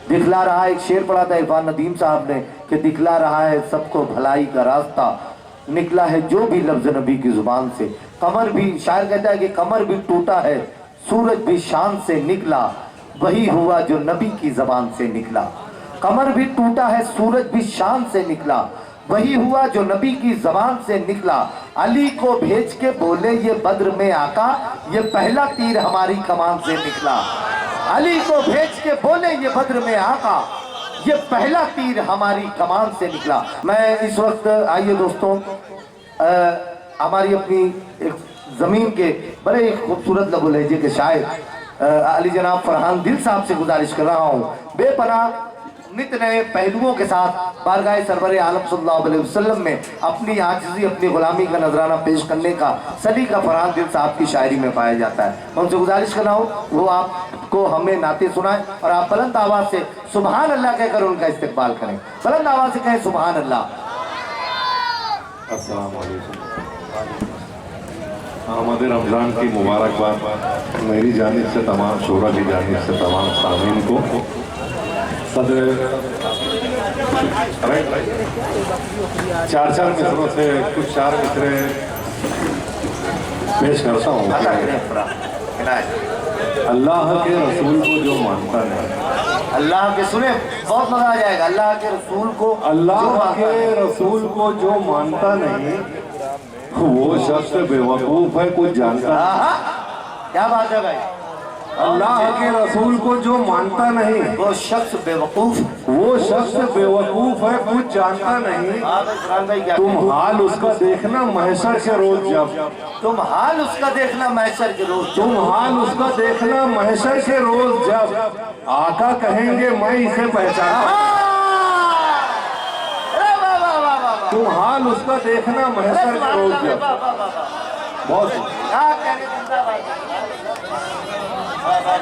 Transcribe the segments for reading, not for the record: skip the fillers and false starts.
दिखला रहा है, एक शेर पढ़ा था इरफान नदीम साहब ने कि दिखला रहा है सबको भलाई का रास्ता, निकला है जो भी लफ्ज नबी की जुबान से। कमर भी, शायर कहता है कि कमर भी टूटा है, सूरज भी शान से निकला, वही हुआ जो नबी की जबान से निकला। कमर भी टूटा है, सूरज भी शान से निकला, वही हुआ जो नबी की जबान से निकला। अली को भेज के बोले ये बद्र में आका, ये पहला तीर हमारी कमान से निकला। अली को भेज के बोले ये बद्र में आका, ये पहला तीर हमारी कमान से निकला। मैं इस वक्त, आइए दोस्तों, हमारी अपनी एक जमीन के बड़े खूबसूरत लबो लहजे के शायर अली जनाब फरहान दिल साहब से गुजारिश कर रहा हूँ, बेपनाह नित नए पहलुओं के साथ बारगाह सरवर आलम सल्लल्लाहु अलैहि वसल्लम में अपनी आजिज़ी, अपनी गुलामी का नजराना पेश करने का सलीका फरहान दिल साहब की शायरी में पाया जाता है। मैं उनसे गुजारिश कर रहा हूँ वो आपको हमें नाते सुनाएं और आप बुलंद आवाज से सुभान अल्लाह कहकर उनका इस्तकबाल करें। बुलंद आवाज से कहें सुभान अल्लाह। अस्सलाम वालेकुम। आमद रमज़ान की मुबारकबाद मेरी जानिब से, तमाम शोरा की जानिब से, तमाम सामीन को सदर चार मिसरों से कुछ चार मिसरे पेश करता हूँ। अल्लाह के रसूल को जो मानता नहीं, अल्लाह के, सुने बहुत मजा आ जाएगा, अल्लाह के रसूल को, अल्लाह के रसूल को जो मानता नहीं वो शख्स बेवकूफ है, कुछ जानता नहीं। क्या बात है भाई। अल्लाह के रसूल को जो मानता नहीं वो शख्स बेवकूफ, वो शख्स बेवकूफ है, कुछ जानता नहीं। तुम हाल उसका देखना महशर के रोज, जब तुम हाल उसका देखना महशर के रोज, तुम हाल उसका देखना महशर के रोज, जब आका कहेंगे मैं इसे पहचानता। तुम हाल उसका देखना महशर के रोज, जब बहुत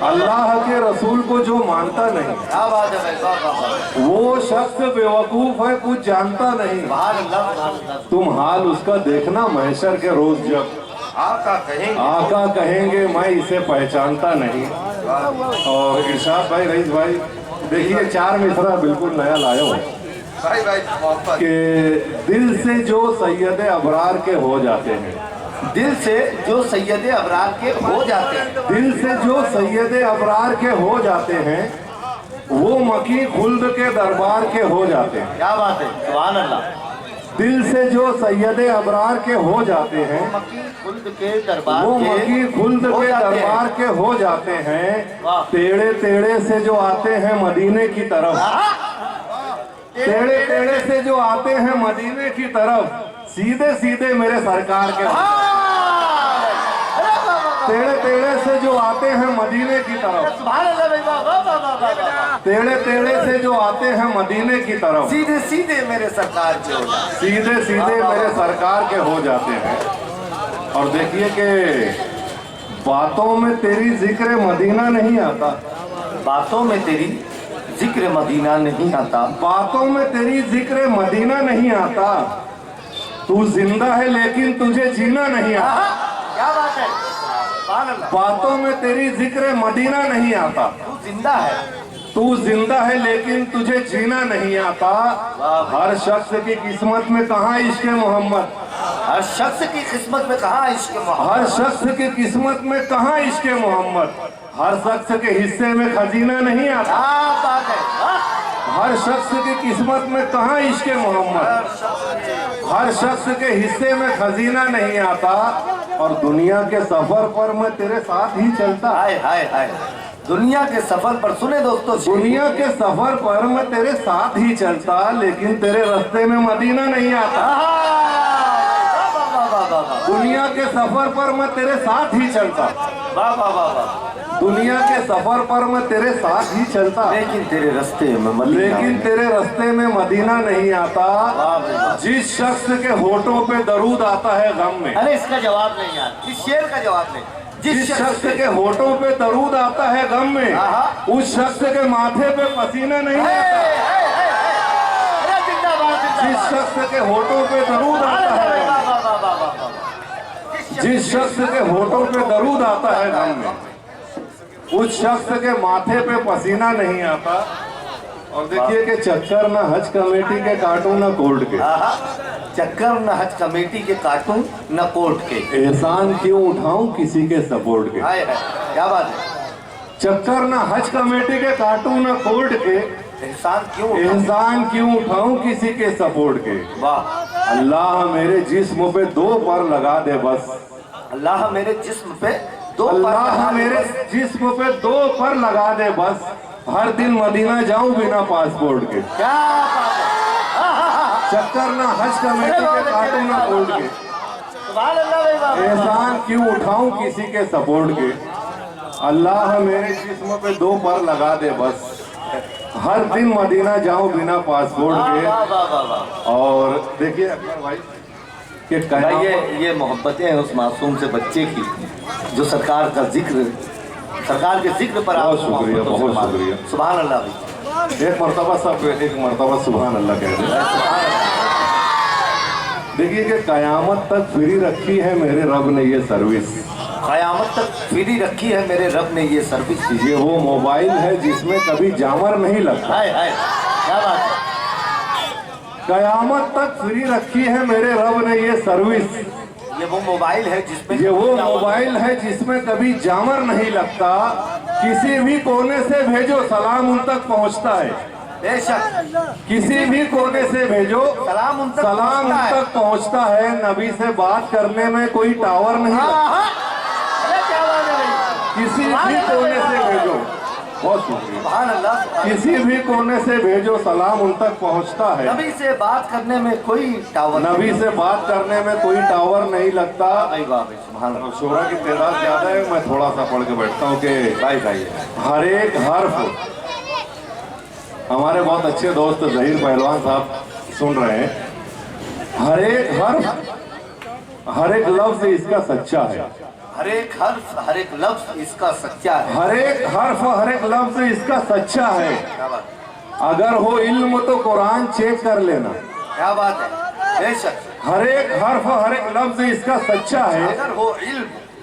अल्लाह के रसूल को जो मानता नहीं, क्या बात है भाई, वो शख्स बेवकूफ है, कुछ जानता नहीं। तुम हाल उसका देखना महशर के रोज, जब आका कहेंगे मैं इसे पहचानता नहीं। और इरशाद भाई, रईस भाई, देखिए चार मिसरा बिल्कुल नया लाया हो कि दिल से जो सैयद अबरार के हो जाते हैं, दिल से जो सैयद अबरार के हो जाते हैं, दिल से जो सैयद अबरार के हो जाते हैं, वो मकी खुल्द के दरबार के हो जाते हैं। क्या बात है, सुभान अल्लाह। दिल से जो सैयद अबरार के हो जाते हैं, मकी खुल्द के दरबार, वो मकी खुल्द के दरबार के हो जाते हैं। टेढ़े टेढ़े से जो आते हैं मदीने की तरफ, टेढ़े टेढ़े से जो आते हैं मदीने की तरफ, सीधे सीधे मेरे सरकार के, टेढ़े टेढ़े से जो आते हैं मदीने की तरफ, टेढ़े टेढ़े से जो आते हैं मदीने की तरफ, सीधे सीधे मेरे सरकार के हो जाते, सीधे सीधे मेरे सरकार के हो जाते हैं। और देखिए कि बातों में तेरी जिक्र मदीना नहीं आता, बातों में तेरी जिक्र मदीना नहीं आता, बातों में तेरी जिक्र मदीना नहीं आता। तू जिंदा है लेकिन तुझे जीना नहीं आता। क्या बात है, बातों में तेरी जिक्र मदीना नहीं आता। तू जिंदा है, तू जिंदा है लेकिन तुझे जीना नहीं आता। हर शख्स की किस्मत में कहाँ इश्क मोहम्मद, हर शख्स की किस्मत में कहाँ इश्क मोहम्मद, हर शख्स की किस्मत में कहाँ इश्क मोहम्मद। हर शख्स के हिस्से में खजीना नहीं आता। बात है, हर शख्स की किस्मत में कहाँ इश्क मोहम्मद, हर शख्स के हिस्से में खजीना नहीं आता। और दुनिया के सफर पर मैं तेरे साथ ही चलता। हाय हाय हाय, दुनिया के सफर पर, सुने दोस्तों, दुनिया के सफर पर मैं तेरे साथ ही चलता, लेकिन तेरे रास्ते में मदीना नहीं आता। दुनिया के सफर पर मैं तेरे साथ ही चलता, दुनिया के सफर पर मैं तेरे साथ ही चलता, लेकिन तेरे रास्ते में, लेकिन तेरे रास्ते में मदीना नहीं आता। जिस शख्स के होठों पे दरूद आता है गम में, अरे इसका जवाब नहीं यार, इस शेर का जवाब नहीं। जिस शख्स के होठों पे दरूद आता है गम में, उस शख्स के माथे पे पसीना नहीं आता। जिस शख्स के होठों पे दरूद आता है, जिस शख्स के होठों पे दरूद आता है दम में, उस शख्स के माथे पे पसीना नहीं आता। और देखिए कि चक्कर ना हज कमेटी के काटूं ना कोर्ट के, चक्कर न हज कमेटी के काटूं न कोर्ट के, एहसान क्यों उठाऊं किसी के सपोर्ट के। हाय हाय, क्या बात है। चक्कर ना हज कमेटी के काटूं ना कोर्ट के, एहसान क्यों उठाऊं किसी के सपोर्ट के। वाह। अल्लाह मेरे जिस्म पे 2 पर लगा दे बस, अल्लाह मेरे जिस्म पे 2 अल्लाह मेरे जिस्म पे 2 पर लगा दे बस, हर दिन मदीना जाऊं बिना पासपोर्ट के। क्या बात है। चक्कर ना हज कमेटी के काटूं ना कोर्ट के, सुभान अल्लाह। एहसान क्यों उठाऊं किसी के सपोर्ट के। अल्लाह मेरे जिस्म पे 2 पर लगा दे बस, हर दिन मदीना जाऊं बिना पासपोर्ट के। और देखिए अकबर भाई कि ये मोहब्बतें हैं उस मासूम से बच्चे की जो सरकार का जिक्र, सरकार के जिक्र पर बहुत शुक्रिया, बहुत शुक्रिया। सुभान अल्लाह भाई। एक मरतबा सब एक मरतबा सुभान अल्लाह कह दे। देखिए कि कयामत तक फ्री रखी है मेरे रब ने ये सर्विस, कयामत तक फ्री रखी है मेरे रब ने ये सर्विस। ये वो मोबाइल है जिसमें कभी जामर नहीं लगता। हाय हाय, क्या बात है। कयामत तक फ्री रखी है मेरे रब ने ये सर्विस, ये वो मोबाइल है जिसमें, ये वो मोबाइल है जिसमें कभी जामर नहीं लगता। किसी भी कोने से भेजो सलाम उन तक पहुंचता है, बेशक किसी भी कोने से भेजो सलाम उन तक पहुंचता है। नबी से बात करने में कोई टावर नहीं लगता, क्या बात है भाई। किसी भी कोने से भेजो, बहुत शुक्रिया। सुभान अल्लाह। किसी भी कोने से भेजो सलाम उन तक पहुंचता है। नबी से बात करने में कोई टावर, नबी से बात करने में कोई टावर नहीं लगता। सुभान अल्लाह। शोरा की तादाद ज्यादा है, मैं थोड़ा सा पढ़ के बैठता हूँ कि भाई हर एक हर्फ, हमारे बहुत अच्छे दोस्त जहीर पहलवान साहब सुन रहे हैं, हर एक हर्फ हर एक लफ्ज इसका सच्चा है, हर एक हर्फ हर एक लफ्ज इसका सच्चा है, हर एक हर्फ हर एक लफ्ज इसका सच्चा है। क्या बात, अगर हो इल्म तो कुरान चेक कर लेना। क्या बात है। बेशक हर एक हर्फ हर एक लफ्ज इसका सच्चा है।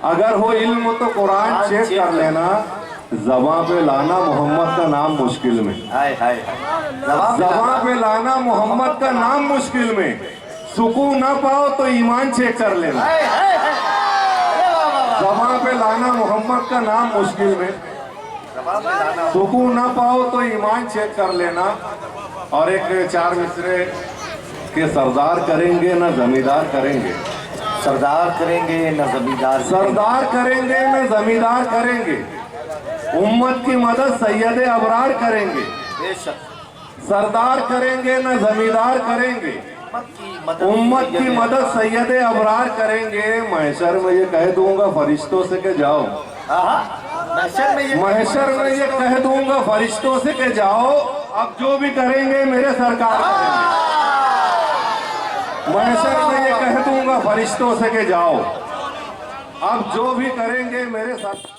अगर हो इल्म तो कुरान चेक कर लेना। ज़बां पे लाना मोहम्मद का नाम मुश्किल में, हाय हाय, ज़बां पे लाना मोहम्मद का नाम मुश्किल में। सुकून ना पाओ तो ईमान चेक कर लेना। ज़बां पे लाना मोहम्मद का नाम मुश्किल में, सुकून ना पाओ तो ईमान चेक कर लेना। और एक 4 मिसरे के सरदार करेंगे ना जमींदार करेंगे, सरदार करेंगे न जमींदार, सरदार करेंगे न जमींदार करेंगे। उम्मत की मदद सैयद अबरार करेंगे, बेशक सरदार करेंगे न जमींदार करेंगे। उम्मत की मदद सैयद अबरार करेंगे। महशर में ये कह दूंगा फरिश्तों से के जाओ, महशर में ये कह दूंगा फरिश्तों से के जाओ, अब जो भी करेंगे मेरे सरकार करेंगे। महशर में ये कह दूंगा फरिश्तों से के जाओ, अब जो भी करेंगे मेरे साथ।